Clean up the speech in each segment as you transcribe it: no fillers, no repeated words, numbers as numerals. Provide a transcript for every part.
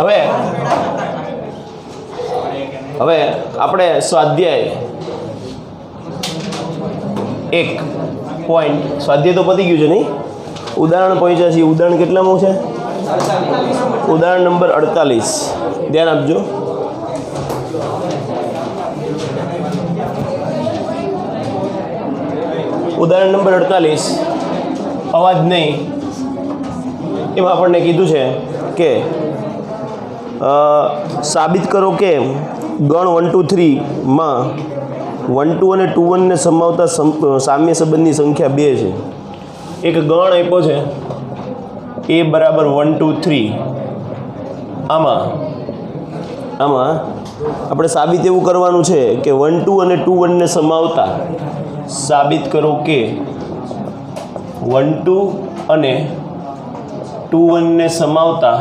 હવે હવે આપણે સ્વાધ્યાય 1 પોઈન્ટ સ્વાધ્યાય તો પતી ગયું છે નહીં, ઉદાહરણ પહોંચ્યા છીએ. ઉદાહરણ કેટલામું છે? ઉદાહરણ નંબર 48. ધ્યાન આપજો. ઉદાહરણ નંબર 48 અવાજ નહીં. એમાં આપણને કીધું છે કે સાબિત કરો કે ગણ 1 2 3 માં 1 2 અને 2 1 ને સમાવતા સામ્ય સંબંધની સંખ્યા 2 છે. એક ગણ આપ્યો છે a બરાબર 1 2 3. આમાં આપણે સાબિત એવું કરવાનું છે કે 1 2 અને 2 1 ને સમાવતા સાબિત કરો કે 1 2 અને 2 1 ને સમાવતા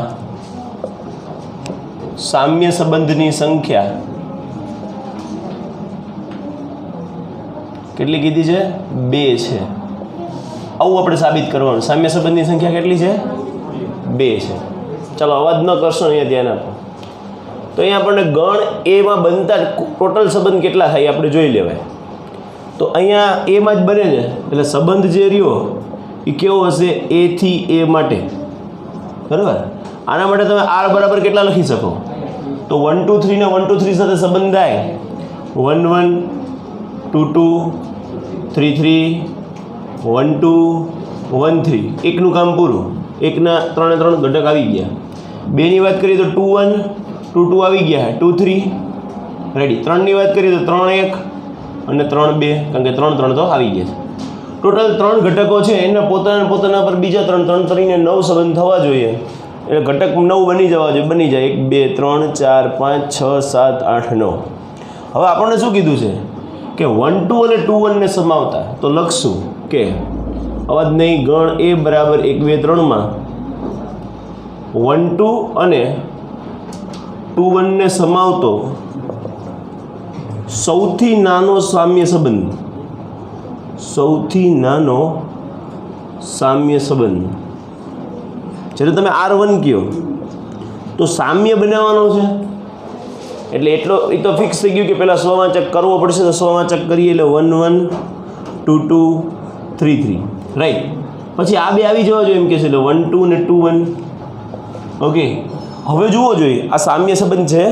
સામ્ય સંબંધની સંખ્યા કેટલી કીધી છે? 2 છે. આવું આપણે સાબિત કરવાનું. સામ્ય સંબંધની સંખ્યા કેટલી છે? 2 છે. ચાલો અવાજ ન કરશો, અહીંયા ધ્યાન આપો. તો અહીંયા આપણને ગણ એમાં બનતા ટોટલ સંબંધ કેટલા થાય આપણે જોઈ લેવાય. તો અહીંયા એમાં જ બને છે એટલે સંબંધ જે રહ્યો એ કેવો હશે? એ થી એ માટે. બરાબર. આના માટે તમે આર બરાબર કેટલા લખી શકો? તો 1 2 3 ને 1 2 3 સાથે સંબંધ થાય 1 1 2 2 3 3 1 2 1 3. એકનું કામ પૂરું. એકના 3 3 ઘટક આવી ગયા. બેની વાત કરીએ તો 2 1 2 2 આવી ગયા. 2 3 રેડી. 3ની વાત કરીએ તો 3 1 અને 3 2, કારણ કે 3 3 તો આવી ગયા છે. ટોટલ 3 ઘટકો છે, એના પોતાના પર બીજા 3 3 કરીને 9 સંબંધ થવા જોઈએ. એટલે ઘટક 9 બની જવા જોઈએ. બની જાય 1 2 3 4 5 6 7 8 9. હવે આપણને શું કીધું છે કે 1 2 અને 2 1 ને સમાવતા. તો લખશું કે અવાજ નહીં ગણ એ બરાબર 1 2 3 માં 1 2 અને 2 1 ને સમાવતો સૌથી નાનો સામ્ય સંબંધ. સૌથી નાનો સામ્ય સંબંધ. જ્યારે તમે R1 કહો તો સામ્ય બનાવવાનો છે. એટલે એટલો એ તો ફિક્સ થઈ ગયું કે પહેલાં સ્વવાચક કરવો પડશે. તો સ્વવાચક કરીએ એટલે 1 1 2 2 3 3. રાઈટ. પછી આ બે આવી જવા જોઈએ એમ કે છે. એટલે 1 2 ને 2 1. ઓકે. હવે જુઓ જોઈએ આ સામ્ય સંબંધ છે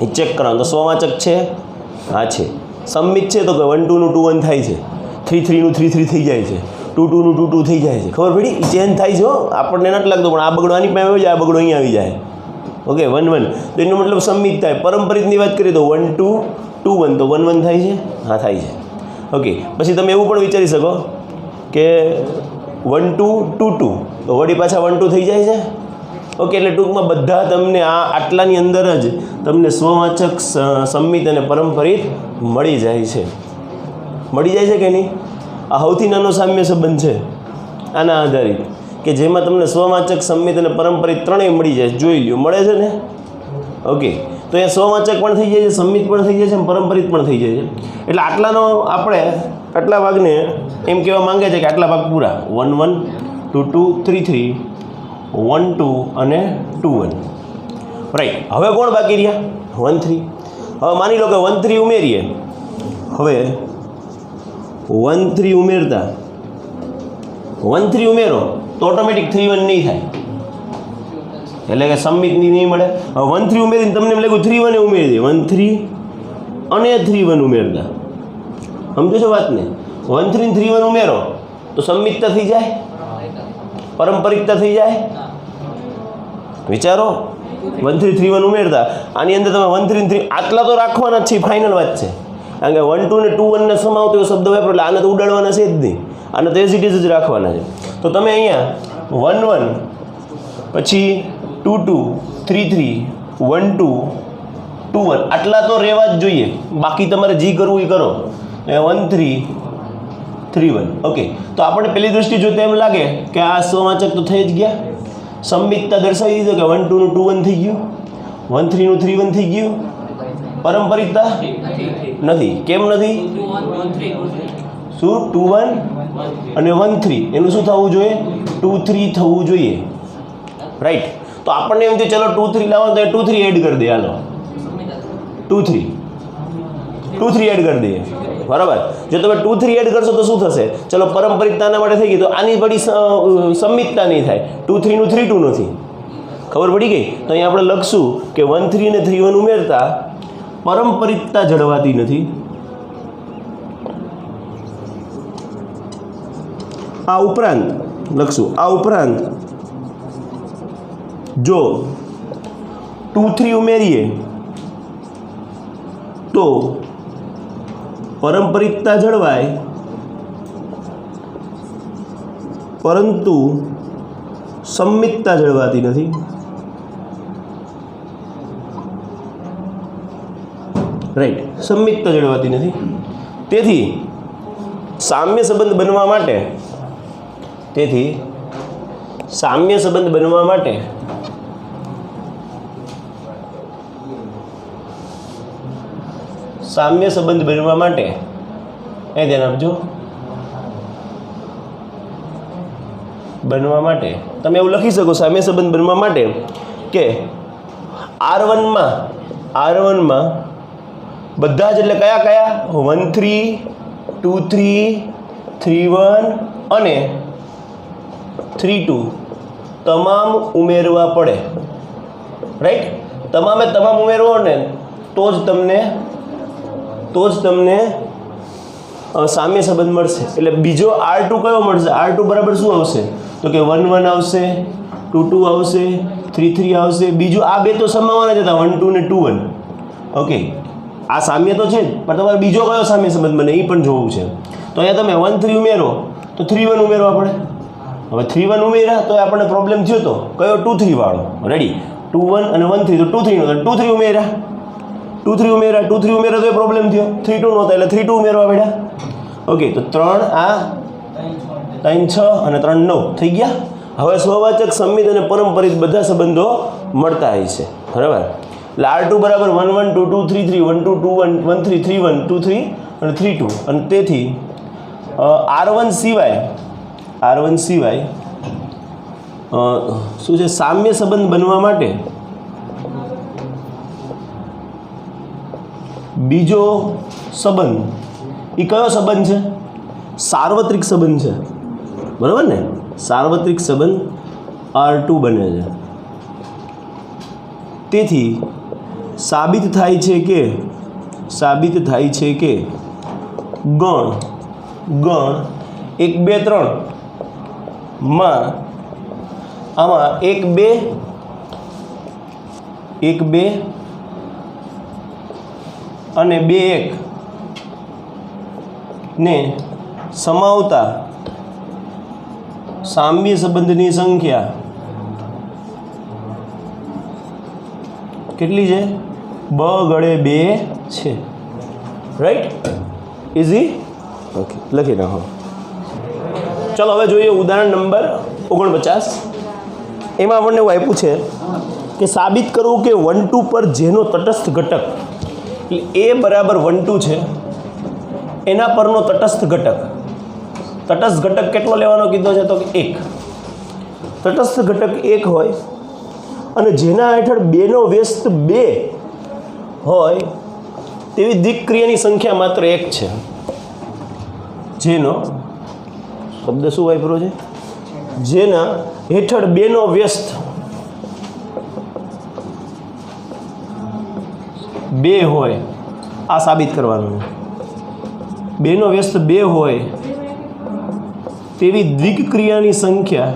એ ચેક કરવાનું. તો સ્વવાચક છે? હા છે. સંમિત છે? તો કે 1 2 નું 2 1 થાય છે. 3 3 નું 3 3 થઈ જાય છે. 2 2 નું 2 2 થઈ જાય છે. ખબર પડી? એ ચેન્જ થાય છે. આપણને નથી લાગતું, પણ આ બગડો આની પાસે આવી જાય, આ બગડો અહીંયા આવી જાય. ઓકે 1 1. તો એનો મતલબ સંમિત થાય. પરંપરિતની વાત કરીએ તો 1 2 2 1. તો 1 1 થાય છે? હા થાય છે. ઓકે. પછી તમે એવું પણ વિચારી શકો કે 1 2 2 2. તો વળી પાછા 1 2 થઈ જાય છે. ઓકે. એટલે ટૂંકમાં બધા તમને આટલાની અંદર જ તમને સ્વવાચક, સંમિત અને પરંપરિત મળી જાય છે. મળી જાય છે કે નહીં? આ સૌથી નાનો સામ્ય સંબંધ છે આના આધારિત, કે જેમાં તમને સ્વવાચક, સંમિત અને પરંપરિત ત્રણેય મળી જાય. જોઈ લ્યો, મળે છે ને? ઓકે. તો અહીંયા સ્વવાચક પણ થઈ જાય છે, સંમિત પણ થઈ જાય છે અને પરંપરિત પણ થઈ જાય છે. એટલે આટલાનો આપણે આટલા ભાગને એમ કહેવા માંગે છે કે આટલા ભાગ પૂરા 1 1 2 2 3 3 1 2 અને 2 1. રાઈટ. હવે કોણ બાકી રહ્યા? 1 3. હવે માની લો કે 1 3 ઉમેરીએ. હવે 1 3 ઉમેરતા 1 3 ઉમેરો તો ઓટોમેટિક 3 1 નહીં થાય. એટલે કે સંમિતની નહીં મળે. હવે 1 3 ઉમેરીને તમને એમ લાગ્યું 3 1 ઉમેરી દે. 1 3 અને 3 1 ઉમેરતા. સમજો છો વાતને? 1 3 3 1 ઉમેરો તો સંમિતતા થઈ જાય, પરંપરિકતા થઈ જાય. વિચારો. 1 3 3 1 ઉમેરતા આની અંદર તમે 1 3 3 આટલા તો રાખવાના જ છે. ફાઇનલ વાત છે. કારણ કે 1 2 ને 2 1 ને સમાવતો એવો શબ્દ વાપરો એટલે આને તો ઉડાડવાના છે જ નહીં. આને તો એઝ ઇટ ઇઝ જ રાખવાના છે. તો તમે અહીંયા 1 1 પછી 2 2 3 3 1 2 2 1 આટલા તો રહેવા જ જોઈએ. બાકી તમારે જે કરવું એ કરો. 1 3 3 1. ઓકે. તો આપણને પેલી દૃષ્ટિ જોતા એમ લાગે કે આ સ્વવાચક તો થઈ જ ગયા. સંમિતતા દર્શાવી દીધો કે 1 2 નું 2 1 થઈ ગયું, 1 3 નું 3 1 થઈ ગયું. પરંપરિકતા નથી. કેમ નથી? શું? 2 1 અને 1 3 એનું શું થવું જોઈએ? 2 3 થવું જોઈએ. રાઈટ. તો આપણને એમ થયું ચલો 2 3 લાવો તો 2 3 એડ કરી દે, હાલો 2 3 એડ કરી દઈએ, બરાબર. જો તમે 2 3 એડ કરશો તો શું થશે? ચલો પરંપરિતતાના માટે થઈ ગઈ, તો આની બધી સંમિતતા નહીં થાય. 2 3 નું 3 2 નથી. ખબર પડી ગઈ? તો અહીંયા આપણે લખશું કે 1 3 અને 3 1 ઉમેરતા પરંપરિતતા જળવાતી નથી. આ ઉપરાંત લખશું, આ ઉપરાંત જો 2 3 ઉમેરીએ તો પરંપરિતતા જળવાય, પરંતુ સંમિતતા જળવાતી નથી. રાઈટ, સંમિતતા જળવાતી નથી. તેથી સામ્ય સંબંધ બનવા માટે સામ્ય સંબંધ બનવા માટે એ ધ્યાન આપજો. બનવા માટે તમે એવું લખી શકો, સામ્ય સંબંધ બનવા માટે કે R1 માં બધા જ, એટલે કયા કયા 1 3 2 3 3 1 અને 3 2 તમામ ઉમેરવા પડે. રાઈટ, તમામે તમામ ઉમેરવો ને તો જ તમને સામ્ય સંબંધ મળશે. એટલે બીજો R2 કયો મળશે? R2 બરાબર શું આવશે? તો કે 1 1 આવશે, 2 2 આવશે, 3 3 આવશે. બીજું આ બે તો સમાવવાના જ હતા, 1 2 ને 2 1. ઓકે, આ સામ્ય તો છે જ, પણ તમારે બીજો કયો સામ્ય સંબંધ બને એ પણ જોવું છે. તો અહીંયા તમે 1 3 ઉમેરો તો 3 1 ઉમેરવા પડે. હવે 3 1 ઉમેર્યા તો આપણને પ્રોબ્લેમ થયો તો કયો? 2 3 વાળો. રેડી, 2 1 અને 1 3, તો 2 3 નો 2 3 ઉમેર્યા, 2 3 ઉમેર્યા તો એ પ્રોબ્લેમ થયો. 3 2 નહોતા એટલે 3 2 ઉમેરવા પડ્યા. ઓકે, તો 3 આ 3 6 અને 3 9 થઈ ગયા. હવે સ્વવાચક, સંમિત અને પરંપરિત બધા સંબંધો મળતા હોય છે, બરાબર. એટલે R2 બરાબર 1 1 2 2 3 3 1 2 2 1 1 3 3 1 2 3 અને 3 2. અને તેથી R1 સિવાય શું છે? સામ્ય સંબંધ બનવા માટે બીજો સંબંધ, એ કયો સંબંધ છે? સાર્વત્રિક સંબંધ છે, બરાબર ને? સાર્વત્રિક સંબંધ R2 બને છે. તેથી સાબિત થાય છે કે ગણ 1 2 3 માં આમાં 1 2 અને 2 1 ને સમાવતા સામ્ય સંબંધની સંખ્યા કેટલી છે? બ ગળે 2 છે. Right, easy. ઓકે, લખી નાખો. ચાલો હવે જોઈએ ઉદાહરણ નંબર 49. એમાં આપણને એવું આપ્યું છે કે સાબિત કરવું કે 1 2 પર જેનો તટસ્થ ઘટક, એટલે એ બરાબર 1 2 છે, એના પરનો તટસ્થ ઘટક કેટલો લેવાનો કીધો છે? તો કે 1. તટસ્થ ઘટક 1 હોય અને જેના હેઠળ 2 નો વ્યસ્ત 2 હોય તેવી દ્વિક્રિયાની સંખ્યા માત્ર 1 છે. જેનો શબ્દ શું વાપર્યો છે? જેના હેઠળ 2 નો વ્યસ્ત 2 હોય, આ સાબિત કરવાનું. 2 નો વ્યસ્ત 2 હોય તેવી દ્વિક્રિયાની સંખ્યા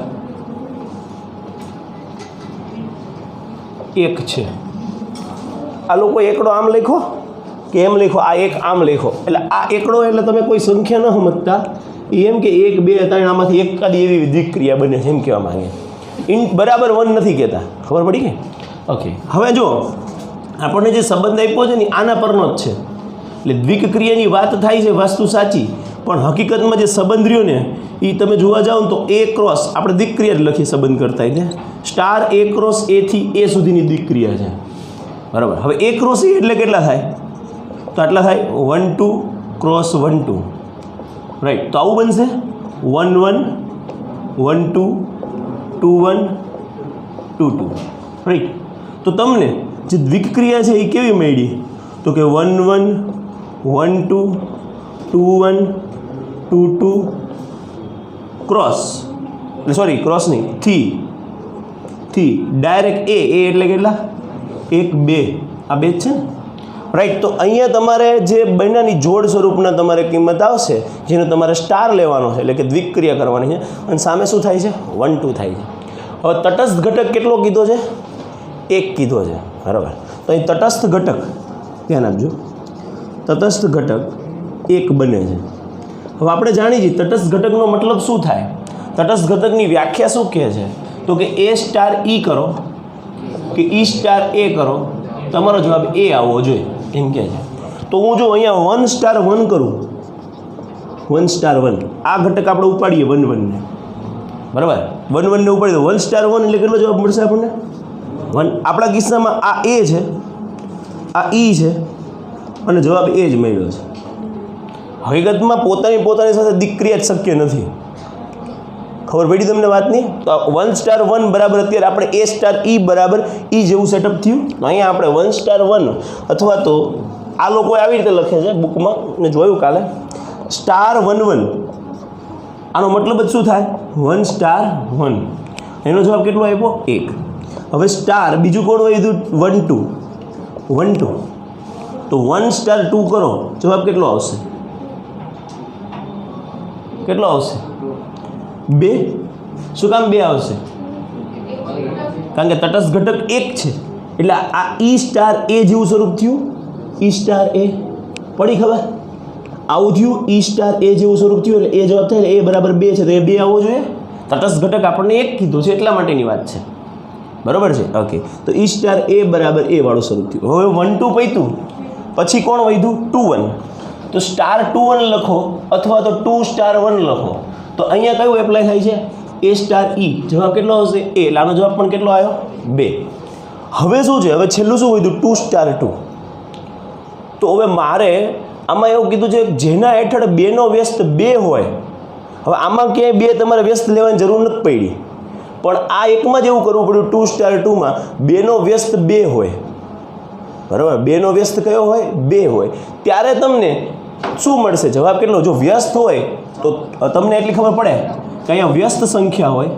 1 છે. આ લોકો એકડો આમ લખો કે એમ લખો? આ એક આમ લખો. એટલે આ એકડો એટલે તમે કોઈ સંખ્યા ન સમજતા, એમ કે 1 2 3 આમાંથી એકાદી એવી દ્વિક્રિયા બને છે એમ કહેવા માંગે. બરાબર 1 નથી કહેતા. ખબર પડી ગઈ? ઓકે, હવે જો આપણને જે સંબંધ આપ્યો છે ને આના પરનો જ છે. એટલે દ્વિક્રિયાની વાત થાય છે, વસ્તુ સાચી, પણ હકીકતમાં જે સંબંધ રહ્યો ને એ તમે જોવા જાઓ ને તો A ક્રોસ, આપણે દ્વિક્રિયા જ લખી સંબંધ કરતા એટલે સ્ટાર A ક્રોસ A થી A સુધીની દ્વિક્રિયા છે, બરાબર. હવે A ક્રોસ A એટલે કેટલા થાય? તો આટલા થાય 1 2 ક્રોસ 1 2. રાઈટ, તો આવું બનશે 1 1 1 2 2 1 2 2. રાઈટ. તો તમને જે દ્વિક્રિયા છે એ કેવી મળી? તો કે 1 1 1 2 2 1 2 2 ક્રોસ, સોરી ક્રોસ નહીં, થી ડાયરેક્ટ એ એટલે કેટલા? 1 2, આ બે જ છે ને, રાઈટ. તો અહીંયા તમારે જે બંનેની જોડ સ્વરૂપના તમારે કિંમત આવશે, જેનો તમારે સ્ટાર લેવાનો છે, એટલે કે દ્વિક્રિયા કરવાની છે, અને સામે શું થાય છે? 1 2 થાય છે. હવે તટસ્થ ઘટક કેટલો કીધો છે? 1 કીધો છે, બરાબર. તો અહીં તટસ્થ ઘટક ધ્યાન આપજો, તટસ્થ ઘટક 1 બને છે. હવે આપણે જાણી છીએ તટસ્થ ઘટકનો મતલબ શું થાય? તટસ્થ ઘટકની વ્યાખ્યા શું કહે છે? તો કે A સ્ટાર E કરો કે E સ્ટાર A કરો, તમારો જવાબ A આવવો જોઈએ એમ કહે છે. તો હું જો અહીંયા 1 સ્ટાર 1 કરું, 1 સ્ટાર 1, આ ઘટક આપણે ઉપાડીએ 1 1 ને, બરાબર, 1 1 ને ઉપાડી દો, 1 સ્ટાર 1 એટલે કેટલો જવાબ મળશે આપણને? 1. આપણા કિસ્સામાં આ A છે, આ E છે, અને જવાબ A જ મળ્યો છે. હકીકતમાં પોતાની સાથે દ્વિક્રિયા જ શક્ય નથી. ખબર પડી તમને વાતની? તો 1 સ્ટાર 1 બરાબર અત્યારે આપણે A સ્ટાર E બરાબર E જેવું સેટઅપ થયું. તો અહીંયા આપણે 1 સ્ટાર 1 અથવા તો આ લોકો આવી રીતે લખે છે બુકમાં, મેં જોયું કાલે, સ્ટાર 1 1, આનો મતલબ જ શું થાય? 1 સ્ટાર 1. એનો જવાબ કેટલો આપ્યો? 1. હવે સ્ટાર બીજું કોણ વધ્યું? 1 2, 1 2. તો 1 સ્ટાર 2 કરો, જવાબ કેટલો આવશે? કેટલો આવશે? 2. શું કામ 2 આવશે? કારણ કે તટસ્થ ઘટક 1 છે, એટલે આ E સ્ટાર A જેવું સ્વરૂપ થયું. E સ્ટાર A પડી ખબર? આવું થયું. E સ્ટાર A જેવું સ્વરૂપ થયું, એટલે A જવાબ થાય, એટલે A બરાબર 2 છે, તો એ 2 આવવો જોઈએ. તટસ્થ ઘટક આપણને 1 કીધું છે એટલા માટેની વાત છે, બરાબર છે. ઓકે, તો E સ્ટાર A બરાબર A વાળું સ્વરૂપ થયું. હવે 1 2 પૈતું, પછી કોણ વધ્યું? 2 1. તો સ્ટાર 2 1 લખો અથવા તો 2 સ્ટાર 1 લખો, તો અહીંયા કયું એપ્લાય થાય છે? A star E. જવાબ કેટલો આવશે? A. એટલે આનો જવાબ પણ કેટલો આવ્યો? 2. હવે શું છે? હવે છેલ્લું શું વધ્યું? 2 સ્ટાર 2. તો હવે મારે આમાં એવું કીધું છે જેના હેઠળ 2 નો વ્યસ્ત 2 હોય. હવે આમાં ક્યાંય 2 તમારે વ્યસ્ત લેવાની જરૂર નથી પડી, પણ આ એકમાં જ એવું કરવું પડ્યું. 2 સ્ટાર 2માં 2 નો વ્યસ્ત 2 હોય, બરાબર. 2 નો વ્યસ્ત કયો હોય? 2 હોય. ત્યારે તમને શું મળશે? જવાબ કેટલો? જો વ્યસ્ત હોય તો તમને એટલી ખબર પડે કે અહીંયા વ્યસ્ત સંખ્યા હોય,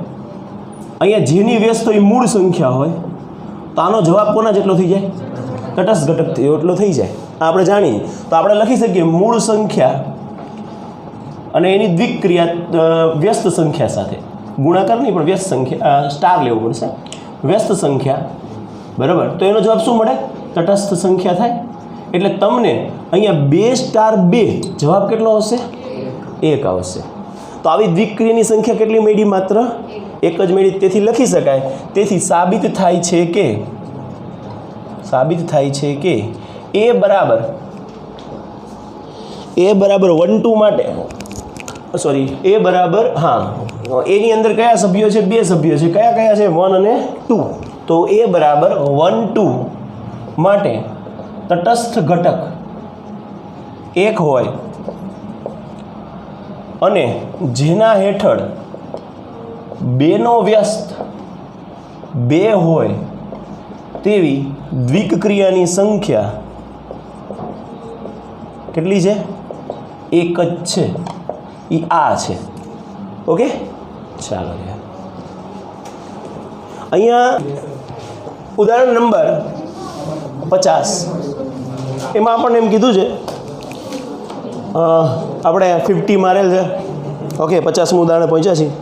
અહીંયા જેની વ્યસ્ત હોય મૂળ સંખ્યા હોય, તો આનો જવાબ કોના જેટલો થઈ જાય? તટસ્થ ઘટક એટલો થઈ જાય. આપણે જાણીએ તો આપણે લખી શકીએ મૂળ સંખ્યા અને એની દ્વિક્રિયા વ્યસ્ત સંખ્યા સાથે ગુણાકાર નહીં, પણ વ્યસ્ત સંખ્યા સ્ટાર લેવું પડશે, વ્યસ્ત સંખ્યા, બરાબર. તો એનો જવાબ શું મળે? તટસ્થ સંખ્યા થાય. એટલે તમને અહીંયા 2 સ્ટાર 2 જવાબ કેટલો આવશે? 1 આવશે. તો આવી દ્વિક્રિયાની સંખ્યા કેટલી મળી? માત્ર 1 જ મળી. તેથી લખી શકાય. તેથી સાબિત થાય છે કે A બરાબર 1 2 માટે, સોરી, A બરાબર, હા, એની અંદર કયા સભ્યો છે? 2 સભ્યો છે. કયા છે? 1 અને 2. તો A બરાબર 1 2 માટે તટસ્થ ઘટક 1 હોય અને જેના હેઠળ 2 નો વ્યસ્ત 2 હોય તેવી દ્વિક્રિયાની સંખ્યા કેટલી છે? 1 જ છે. એ આ છે. ઓકે, ચાલો. અહીંયા ઉદાહરણ નંબર 50, એમાં આપણને એમ કીધું છે, આપણે 50 મારેલ છે. ઓકે, 50મું ઉદાહરણ પહોંચ્યા છીએ.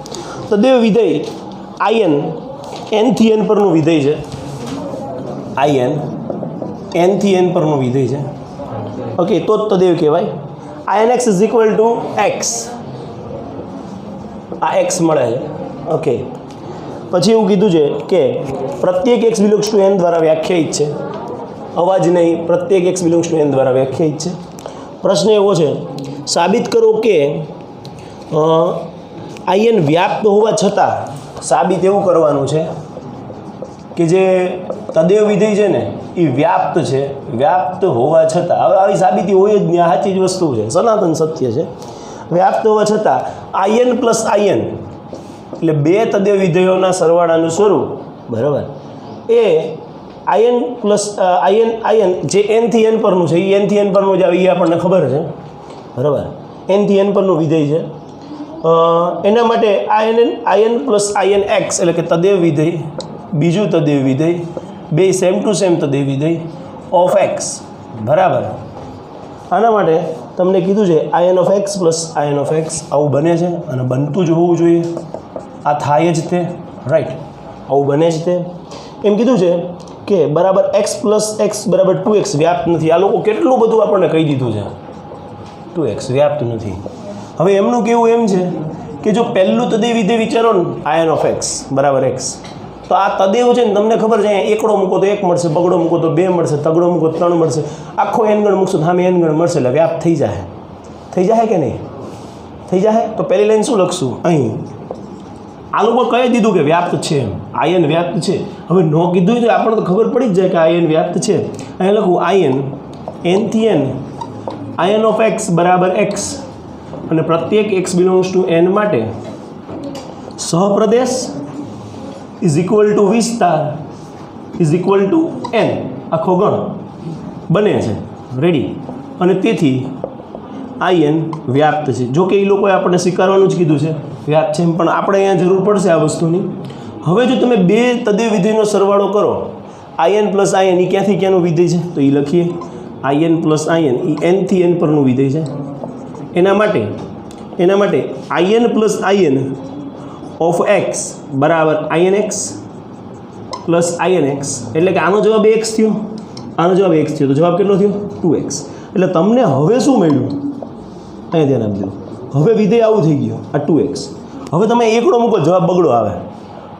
તદેવ વિધેય IN N થી N પરનું વિધેય છે. IN N થી N પરનું વિધેય છે. ઓકે, તો જ તદેવ કહેવાય. INX is equal two X. આ X મળે છે. ઓકે, પછી એવું કીધું છે કે પ્રત્યેક X બિલોંગ્સ ટુ N દ્વારા વ્યાખ્યાયિત છે. અવાજ નહીં, પ્રત્યેક X બિલોંગ્સ ટુ N દ્વારા વ્યાખ્યાયિત છે. પ્રશ્ન એવો છે, સાબિત કરો કે IN વ્યાપ્ત હોવા છતાં, સાબિત એવું કરવાનું છે કે જે તદેવ વિધેય છે ને એ વ્યાપ્ત છે, વ્યાપ્ત હોવા છતાં. હવે આવી સાબિતી હોય જ નહીં, આ સાચી જ વસ્તુ છે, સનાતન સત્ય છે. વ્યાપ્ત હોવા છતાં IN પ્લસ IN એટલે 2 તદેવ વિધેયોના સરવાળાનું સ્વરૂપ, બરાબર, એ આયન પ્લસ આયન જે n થી n પરનું છે એ n થી n પરનું જ આવે એ આપણને ખબર છે બરાબર. n થી n પરનું વિધેય છે. એના માટે આયન પ્લસ આયન એક્સ એટલે કે તદેવ વિધેય, બીજું તદેવ વિધેય, બે સેમ ટુ સેમ તદેવ વિધેય ઓફ એક્સ બરાબર. આના માટે તમને કીધું છે ion of x plus ion of x આવું બને છે અને બનતું જ હોવું જોઈએ. આ થાય જ તે રાઈટ, આવું બને જ તે. એમ કીધું છે કે બરાબર એક્સ પ્લસ એક્સ બરાબર 2x વ્યાપ્ત નથી. આ લોકો કેટલું બધું આપણને કહી દીધું છે 2x વ્યાપ્ત નથી. હવે એમનું કેવું એમ છે કે જો પહેલું તદેવ વિધેય વિચારો ને આયન ઓફ એક્સ બરાબર એક્સ, તો આ તદેવ છે ને તમને ખબર છે એકડો મૂકો તો 1 મળશે, બગડો મૂકો તો 2 મળશે, તગડો મૂકો 3 મળશે, આખો n ગણ મૂકશો તો સામે n ગણ મળશે એટલે વ્યાપ્ત થઈ જાય કે નહીં થઈ જાય. તો પહેલી લાઈન શું લખશું અહીં? આ લોકો કહી દીધું કે વ્યાપ્ત છે, આયન વ્યાપ્ત છે. હવે ન કીધું તો આપણને તો ખબર પડી જ જાય કે આયન વ્યાપ્ત છે. અહીં લખું આયન n થી n આયન ઓફ એક્સ બરાબર એક્સ અને પ્રત્યેક x બિલોંગ્સ ટુ n માટે સહપ્રદેશ ઇઝ ઇક્વલ ટુ વિસ્તાર ઇઝ ઇક્વલ ટુ n આખો ગણ બને છે રેડી. અને તેથી આયન વ્યાપ્ત છે. જો કે એ લોકોએ આપણને સ્વીકારવાનું જ કીધું છે વ્યાપ્ત છે, પણ આપણે અહીંયા જરૂર પડશે આ વસ્તુની. હવે જો તમે બે તદેવ વિધેયનો સરવાળો કરો, આયન પ્લસ આયન એ ક્યાંથી ક્યાંનું વિધેય છે તો એ લખીએ. આયન પ્લસ આયન એ n થી n પરનું વિધેય છે. એના માટે આયન પ્લસ આયન ઓફ એક્સ બરાબર આયન એક્સ પ્લસ આયન એક્સ એટલે કે આનો જવાબ x થયો, આનો જવાબ x થયો, તો જવાબ કેટલો થયો 2x. એટલે તમને હવે શું મળ્યું અહીંયા ધ્યાન આપજો. હવે વિધેય આવું થઈ ગયું આ 2x. હવે તમે એકડો મૂકો જવાબ બગડો આવે,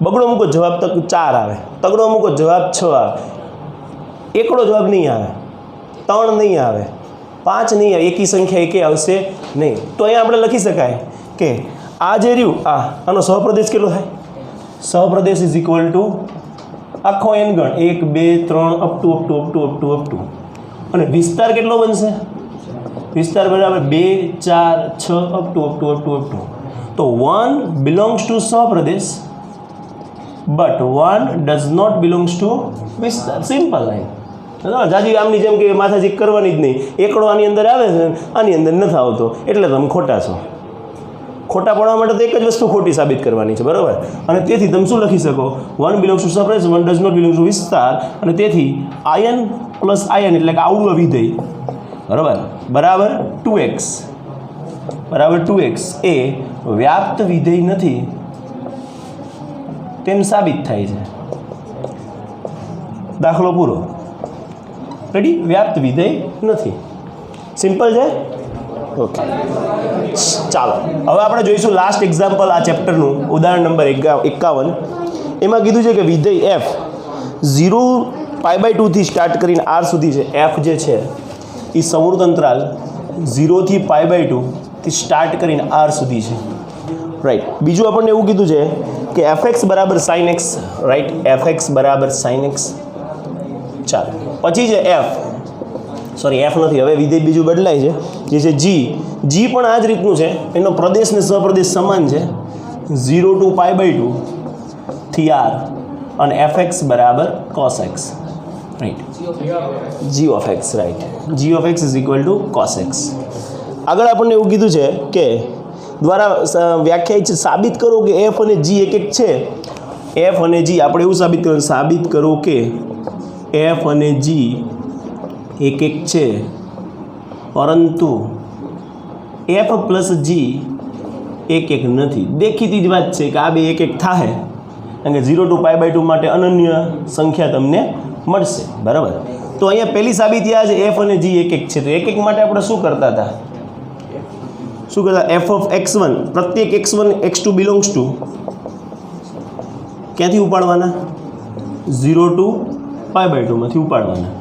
બગડો મૂકો જવાબ 4 આવે, તગડો મૂકો જવાબ 6 આવે, એકડો જવાબ નહીં આવે, 3 નહીં આવે, 5 નહીં આવે, એકી સંખ્યા એકે આવશે નહીં. તો અહીંયા આપણે લખી શકાય કે આ જે રહ્યું આનો સહપ્રદેશ કેટલો થાય? સહપ્રદેશ ઇઝ ઇક્વલ ટુ આખો n ગણ 1 2 3 અપ ટુ અને વિસ્તાર કેટલો બનશે? વિસ્તાર બરાબર 2 4 6 અપ ટુ. તો 1 બિલોંગ્સ ટુ સહપ્રદેશ but 1 does not belongs to વિસ્તાર. Simple line. જાજી આમની જેમ કે માથાજી કરવાની જ નહીં. એકડો આની અંદર આવે છે, આની અંદર નથી આવતો એટલે તમે ખોટા છો. ખોટા પડવા માટે તો એક જ વસ્તુ ખોટી સાબિત કરવાની છે બરાબર. અને તેથી તમે શું લખી શકો 1 બિલોંગ્સ ટુ સહપ્રદેશ 1 ડઝ નોટ બિલોંગ્સ ટુ વિસ્તાર. અને તેથી આયન પ્લસ આયન એટલે કે આવડું વિધેય બરાબર 2x એ વ્યાપ્ત વિધેય નથી તેમ સાબિત થાય છે. દાખલો પૂરો. રેડી? વ્યાપ્ત વિધેય નથી. સિમ્પલ છે. ઓકે ચાલો હવે આપણે જોઈશું લાસ્ટ એક્ઝામ્પલ આ ચેપ્ટરનું, ઉદાહરણ નંબર 51. એમાં કીધું છે કે વિધેય f 0π/2 થી સ્ટાર્ટ કરીને r સુધી છે. f જે છે એ સંવૃત અંતરાલ 0 થી π/2 થી સ્ટાર્ટ કરીને r સુધી છે રાઈટ. બીજું આપણને એવું કીધું છે કે fx બરાબર sin x રાઈટ, fx બરાબર sin x. ચાલો પછી છે f નથી, હવે વિધેય બીજું બદલાય છે જે છે g પણ આ જ રીતનું છે. એનો પ્રદેશ ને સહપ્રદેશ સમાન છે 0 to π/2 થી r અને fx બરાબર cos x right, g of x right, g of x is equal two cos x. આગળ આપણને એવું કીધું છે કે દ્વારા વ્યાખ્યાયિત સાબિત કરો કે f અને g એક છે. f અને g આપણે એવું સાબિત કરો કે f અને g એક છે, પરંતુ f પ્લસ g એક નથી. દેખીતી જ વાત છે કે આ બે એક થાય કારણ કે 0 to π/2 માટે અનન્ય સંખ્યા તમને મળશે બરાબર. તો અહીંયા પહેલી સાબિતી આ છે f અને g એક છે. તો એક માટે આપણે શું કરતા f of x1 પ્રત્યેક x1 x2 બિલોંગ્સ ટુ ક્યાંથી ઉપાડવાના? 0 to π/2 માંથી ઉપાડવાના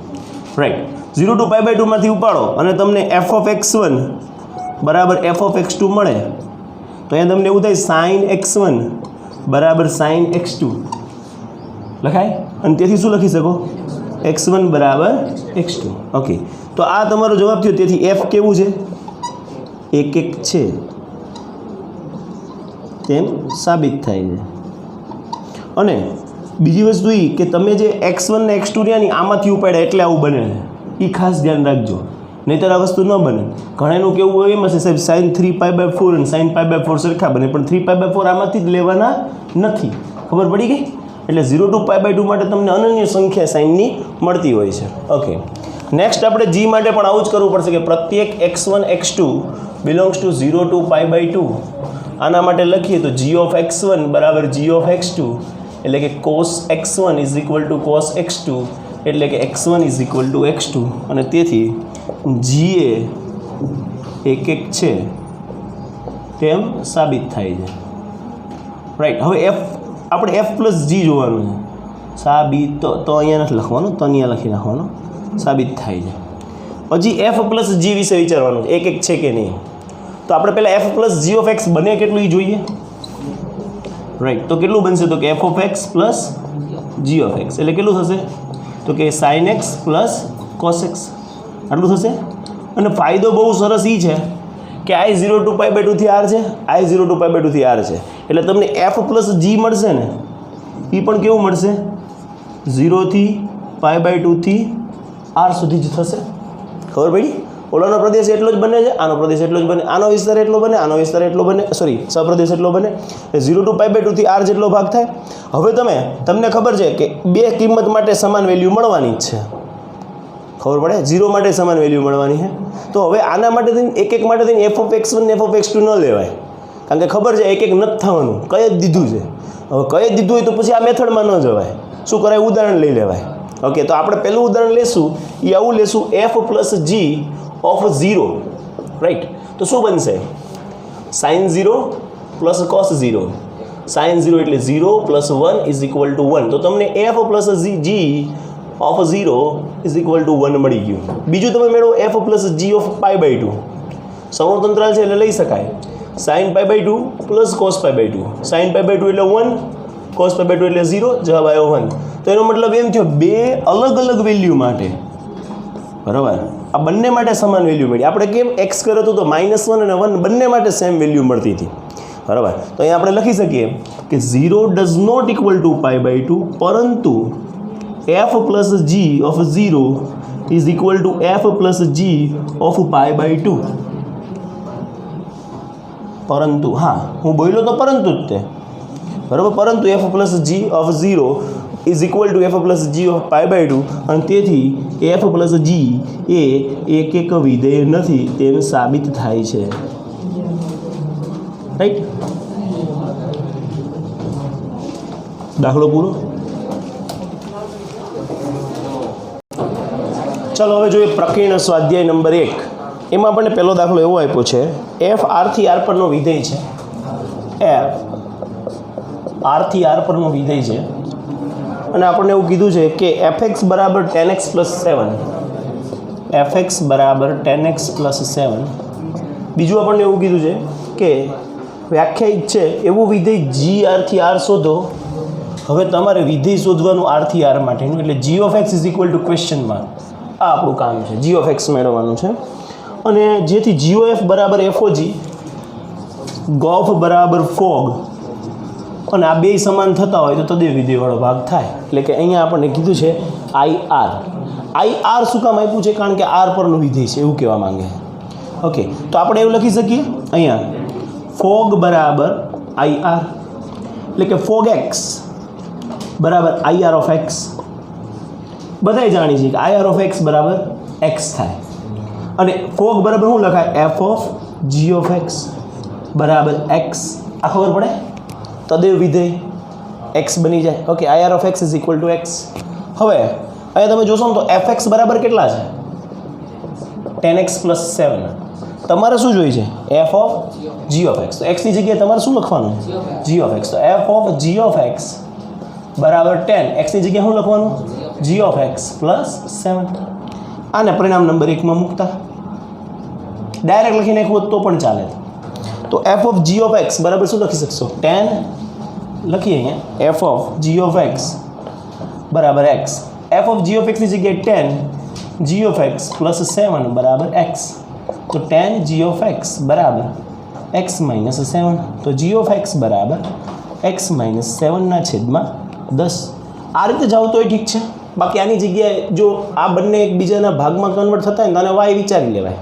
રાઈટ. 0 to π/2 માંથી ઉપાડો અને તમને f of x1 બરાબર f of x2 મળે. તો અહીંયા તમને એવું થાય sin x1 બરાબર sin x2 લખાય. અને તેથી શું લખી શકો? x1 બરાબર x2. ઓકે, તો આ તમારો જવાબ થયો. તેથી f કેવું છે? એક છે તેમ સાબિત થાય છે. અને બીજી વસ્તુ એ કે તમે જે x1 ને x2 રહ્યા ને આમાંથી ઉપાડ્યા એટલે આવું બને છે, એ ખાસ ધ્યાન રાખજો, નહીંતર આ વસ્તુ ન બને. ઘણાનું કેવું હોય એમ હશે સાહેબ sin 3π/4 અને sin π/4 સરખા બને, પણ 3π/4 આમાંથી જ લેવાના નથી. ખબર પડી ગઈ? એટલે 0 to π/2 માટે તમને અનન્ય સંખ્યા સાઇનની મળતી હોય છે. ઓકે, નેક્સ્ટ આપણે g માટે પણ આવું જ કરવું પડશે કે પ્રત્યેક x1 x2 belongs to 0 to π/2. આના માટે લખીએ તો g of x1 બરાબર g of x2, એટલે કે cos x1 is equal two cos x2, એટલે કે x1 is equal two x2, અને તેથી g એ એક છે તેમ સાબિત થાય છે. રાઈટ. હવે f આપણે f પ્લસ g જોવાનું છે. સાબિત તો અહીંયા નથી લખવાનું, તો અહીંયા લખી નાખવાનું, સાબિત થાય છે. પછી f પ્લસ g વિશે વિચારવાનું છે, એક છે કે નહીં. તો આપણે પહેલાં f plus g of x બને કેટલું એ જોઈએ. રાઈટ. તો કેટલું બનશે? તો કે f of x plus g of x, એટલે કેટલું થશે? તો કે sin x plus cos x, આટલું થશે. અને ફાયદો બહુ સરસ એ છે કે i 0 to π/2 થી r છે, i 0 to π/2 થી r છે, એટલે તમને f પ્લસ g મળશે ને એ પણ કેવું મળશે? 0 થી π/2 થી r સુધી જ થશે. ખબર પડી? ઓલાનો પ્રદેશ એટલો જ બને છે, આનો પ્રદેશ એટલો જ બને, આનો વિસ્તાર એટલો બને, આનો વિસ્તાર એટલો બને, સોરી સપ્રદેશ એટલો બને, 0 to π/2 થી r જેટલો ભાગ થાય. હવે તમને ખબર છે કે બે કિંમત માટે સમાન વેલ્યુ મળવાની જ છે. ખબર પડે? 0 માટે સમાન વેલ્યુ મળવાની છે. તો હવે આના માટે થઈને એક માટે થઈને f of x1 ને f of x2 ન લેવાય, કારણ કે ખબર છે એક નથી થવાનું, કઈ જ દીધું છે. હવે કઈ જ દીધું હોય તો પછી આ મેથડમાં ન જવાય. શું કરાય? ઉદાહરણ લઈ લેવાય. ઓકે, તો આપણે પહેલું ઉદાહરણ લેશું એ આવું લેશું, f plus g of 0. Right. તો શું બનશે? sin 0 plus cos 0. sin 0 એટલે 0 પ્લસ 1 ઇઝ ઇક્વલ ટુ 1. તો તમને f plus g of 0 is equal two 1 મળી ગયું. બીજું તમે મેળવો f પ્લસ g ઓફ π/2. સમતંત્રાલ છે એટલે લઈ શકાય. sin π/2 plus cos π/2. sin π/2 એટલે 1, cos π/2 એટલે 0, જવાબ આવ્યો 1. તો એનો મતલબ એમ થયો બે અલગ અલગ વેલ્યુ માટે, બરાબર, આ બંને માટે સમાન વેલ્યુ મળી. આપણે કેમ x કર્યો હતો તો -1 અને 1 બંને માટે સેમ વેલ્યુ મળતી હતી, બરાબર. તો અહીંયા આપણે લખી શકીએ કે 0 ડઝ નોટ ઇક્વલ ટુ π/2, પરંતુ f plus g of 0 is equal to f plus g of π/2. પરંતુ હા, હું બોલ્યો તો પરંતુ જ તે, બરાબર. પરંતુ f plus g of 0 is equal to f plus g of π/2, અને તેથી f પ્લસ g એ એક વિધેય નથી તેમ સાબિત થાય છે. રાઈટ. દાખલો પૂરો. ચાલો હવે જોઈએ પ્રકીર્ણ સ્વાધ્યાય નંબર 1. એમાં આપણને પહેલો દાખલો એવો આપ્યો છે, f r થી r પરનો વિધેય છે. f r થી r પરનો વિધેય છે, અને આપણને એવું કીધું છે કે fx બરાબર 10x પ્લસ 7. fx બરાબર 10x પ્લસ 7. બીજું આપણને એવું કીધું છે કે વ્યાખ્યાયિત છે એવું વિધેય g r થી r શોધો. હવે તમારે વિધેય શોધવાનું r થી r માટેનું, એટલે g of x is equal two question mark. આ આપણું કામ છે, g of x મેળવવાનું છે. અને જેથી g of f બરાબર fog, ગોફ બરાબર ફોગ, અને આ બે સમાન થતા હોય તો તદે વિધેયવાળો ભાગ થાય. એટલે કે અહીંયા આપણને કીધું છે ir શું કામ આપ્યું છે? કારણ કે r પરનું વિધેય છે એવું કહેવા માંગે. ઓકે, તો આપણે એવું લખી શકીએ અહીંયા ફોગ બરાબર ir, એટલે કે ફોગ x બરાબર ir ઓફ x. બધાય જાણી છે કે ir ઓફ x બરાબર x થાય. અને ફોગ બરાબર શું લખાય? f of g of x બરાબર x. આ ખબર પડે? તદેવ વિધેય x બની જાય. Okay, ir of x is equal two x. હવે અહીંયા તમે જોશો ને તો fx બરાબર કેટલા છે? 10x plus 7. તમારે શું જોઈએ છે? f of g of x. તો x ની જગ્યાએ તમારે શું લખવાનું? g of x. તો f of g of x બરાબર 10. x ની જગ્યાએ શું લખવાનું? g of x plus 7. આને પરિણામ નંબર 1 માં મૂકતા ડાયરેક્ટ લખી નાખવું તો પણ ચાલે. તો f of g of x બરાબર શું લખી શકશો? 10 લખીએ અહીંયા, f of g of x બરાબર x. f of g of x ની જગ્યાએ 10 g ઓફ x પ્લસ 7 બરાબર x. તો 10 g ઓફ x બરાબર x માઇનસ 7. તો g ઓફ x બરાબર x માઇનસ 7 ના છેદમાં 10. આ રીતે જાઓ તોય ઠીક છે. બાકી આની જગ્યાએ જો આ બંને એકબીજાના ભાગમાં કન્વર્ટ થતા હોય ને તો આને વાય વિચારી લેવાય,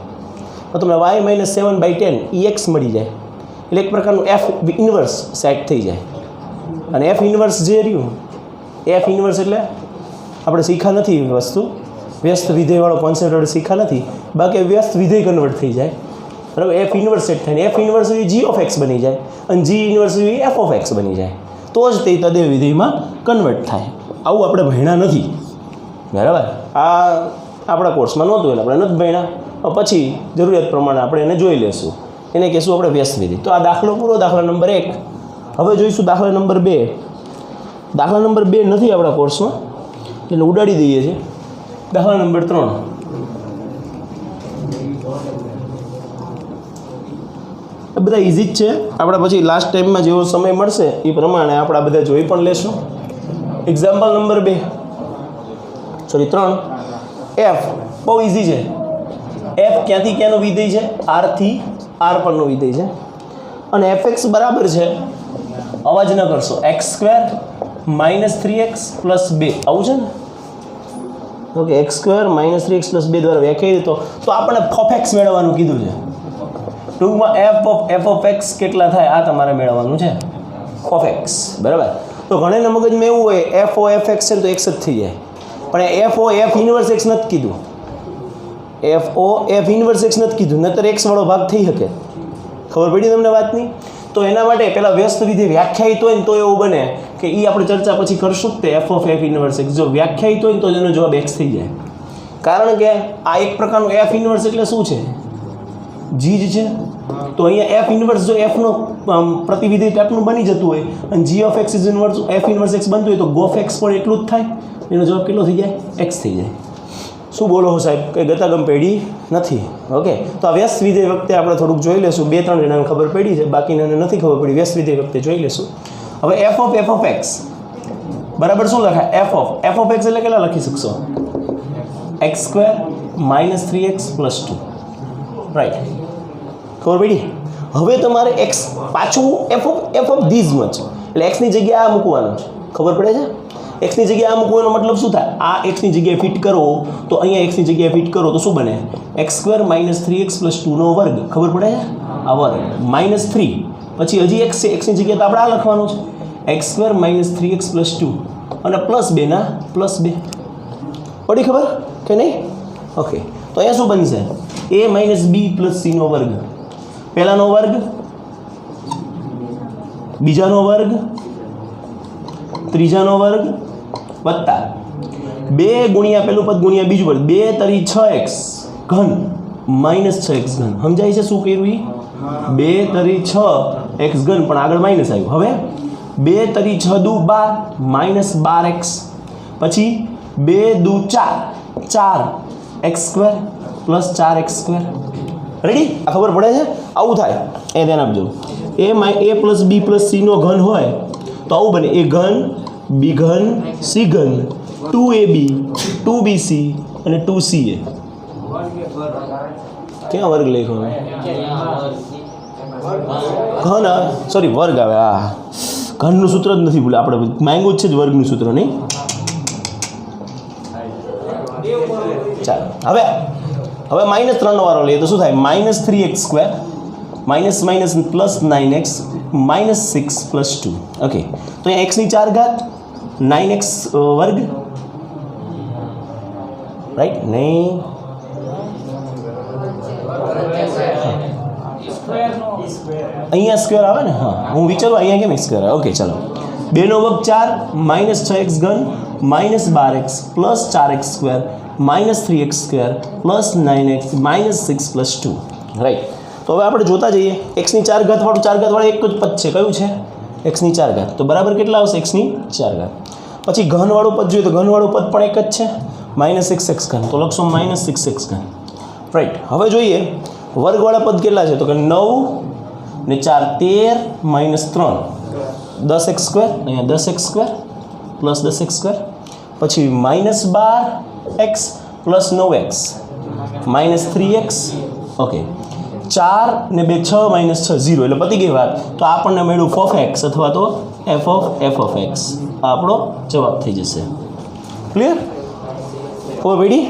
તો તમને વાય -7/10 EX મળી જાય. એટલે એક પ્રકારનું એફ ઇન્વર્સ સેટ થઈ જાય. અને એફ ઇન્વર્સ જે રહ્યું, એફ ઇન્વર્સ એટલે આપણે શીખા નથી વસ્તુ, વ્યસ્ત વિધેયવાળો કોન્સેપ્ટ આપણે શીખા નથી, બાકી વ્યસ્ત વિધેય કન્વર્ટ થઈ જાય, બરાબર. એફ ઇન્વર્સ સેટ થાય ને એફ ઇન્વર્સ g(x) બની જાય અને g ઇન્વર્સ f(x) બની જાય, તો જ તે તદેવ વિધેયમાં કન્વર્ટ થાય. આવું આપણે ભણ્યા નથી, બરાબર. આ આપણા કોર્સમાં નહોતું એટલે આપણે નથી ભણ્યા. પછી જરૂરિયાત પ્રમાણે આપણે એને જોઈ લેશું, એને કહેશું આપણે વ્યસ્ત વિધેય. તો આ દાખલો પૂરો, દાખલા નંબર 1. હવે જોઈશું દાખલા નંબર 2. દાખલા નંબર 2 નથી આપણા કોર્સમાં એટલે ઉડાડી દઈએ છીએ. દાખલા નંબર 3. બધા ઇઝી જ છે. આપણે પછી લાસ્ટ ટાઈમમાં જેવો સમય મળશે એ પ્રમાણે આપણે આ બધા જોઈ પણ લેશું. Example number 2 sorry 3. એફ બહુ ઇઝી છે. એફ ક્યાંથી ક્યાંનું વિધેય છે? R થી R પરનું વિધેય છે. અને fx બરાબર છે, અવાજ ન કરશો, x² - 3x + 2 આવું છે ને? ઓકે, x² - 3x + 2 દ્વારા વ્યાખ્યાયિત તો આપણે fx મેળવવાનું કીધું છે. ટૂંકમાં f of x કેટલા થાય આ તમારે મેળવવાનું છે, fx, બરાબર. તો ઘણાના મગજમાં એવું હોય f o fx છે તો x જ થઈ જાય, પણ f o f inverse x નથી કીધું, f o f inverse x નથી કીધું, નહીતર x વાળો ભાગ થઈ શકે. ખબર પડી તમને વાતની? તો એના માટે પહેલાં વ્યસ્ત વિધેય વ્યાખ્યાયિત હોય ને તો એવું બને કે એ આપણે ચર્ચા પછી કરશું જ તે f of f inverse x. જો વ્યાખ્યાયિત હોય ને તો એનો જવાબ x થઈ જાય, કારણ કે આ એક પ્રકારનું f ઇન્વર્સ એટલે શું છે? g જ છે. તો અહીંયા f ઇન્વર્સ જો f નો પ્રતિવિધેય ટાઈપનું બની જતું હોય અને g of x is inverse f inverse x બનતું હોય તો g of x પણ એટલું જ થાય. એનો જવાબ કેટલો થઈ જાય? x થઈ જાય. શું બોલો હો સાહેબ, કંઈ ગતાગમ પડી નથી. ઓકે, તો આ વ્યસ્ત વિધેય વખતે આપણે થોડુંક જોઈ લેશું. 2-3 જણાને ખબર પડી છે, બાકીનાને નથી ખબર પડી. વ્યસ્ત વિધેય વખતે જોઈ લેશું. હવે f of x બરાબર શું લખાય? f of x એટલે કેટલા લખી શકશો? x² - 3x + 2, right. ખબર પડી? હવે તમારે x પાછું f of these much એટલે x ની જગ્યાએ આ મૂકવાનું છે. ખબર પડે છે? x ની જગ્યાએ આ મૂકવાનો મતલબ શું થાય? આ x ની જગ્યાએ ફિટ કરો તો અહીંયા x ની જગ્યાએ ફિટ કરો તો શું બને? x² - 3x + 2 નો વર્ગ. ખબર પડે છે? આ વર્ગ -3 પછી હજી x છે, x ની જગ્યાએ તો આપણે આ લખવાનું છે x² - 3x + 2 અને +2 ના +2. પડી ખબર કે નહીં? ઓકે, તો અહીંયા શું બનશે? a - b + c નો વર્ગ. પહેલાનો વર્ગ, બીજાનો વર્ગ, ત્રીજાનો વર્ગ વત્તા 2 ગુણ્યા પેલું પદ ગુણ્યા બીજું પદ. 2 તરી 6x ઘન -6x ઘન. સમજાય છે શું કર્યું? 2 તરી 6x ઘન પણ આગળ માઇનસ આવ્યું. હવે 2 તરી 6 દુ 12 -12x પછી 2 દુ 4 4x² + 4x². રેડી? આ ખબર પડે છે? આવું થાય એ ધ્યાન આપજો. a + b + c નો ઘન હોય તો આવું બને: a ઘન, b ઘન, c ઘન, 2ab 2bc અને 2ca. ક્યાં વર્ગ લખ્યો? ઘન, સોરી વર્ગ આવે. હા, ઘનનું સૂત્ર જ નથી બોલે, આપણે માંગ્યું જ છે જ વર્ગનું સૂત્ર, નહીં? ચાલો હવે -3 નો વારો લઈએ તો શું થાય? -3x² - +9x -6 + 2. ઓકે, તો અહીંયા x ની 4 ઘાત 9x વર્ગ, રાઈટ? નહીં, અહીંયા સ્ક્વેર આવે ને? હા, હું વિચારું અહીંયા કેમ સ્ક્વેર આવે. ઓકે, ચાલો. 2 નો વર્ગ 4 -6x ઘન -12x + 4x² -3x² + 9x -6 + 2, right? તો હવે આપણે જોતા જઈએ. x ની 4 ઘાત વાળું 4 ઘાત વાળું એક જ પદ છે. કયું છે? x ની 4 ઘાત. તો બરાબર કેટલા આવશે? x ની 4 ઘાત. પછી ઘન વાળું પદ જોઈએ તો ઘન વાળું પદ પણ એક જ છે, -6x ઘન. તો લખશો -6x ઘન, રાઈટ? હવે જોઈએ વર્ગવાળા પદ કેટલા છે તો કે 9 ને 4 13 - 3 10x², અહીંયા 10x² + 10x². પછી -12x + 9x -3x. ઓકે, 4 ને 2 6 માઇનસ 6 0 એટલે પતી ગઈ વાત. તો આપણને મળ્યું f ઓફ x અથવા તો f ઓફ x. આ આપણો જવાબ થઈ જશે. ક્લિયર? ઓ રેડી?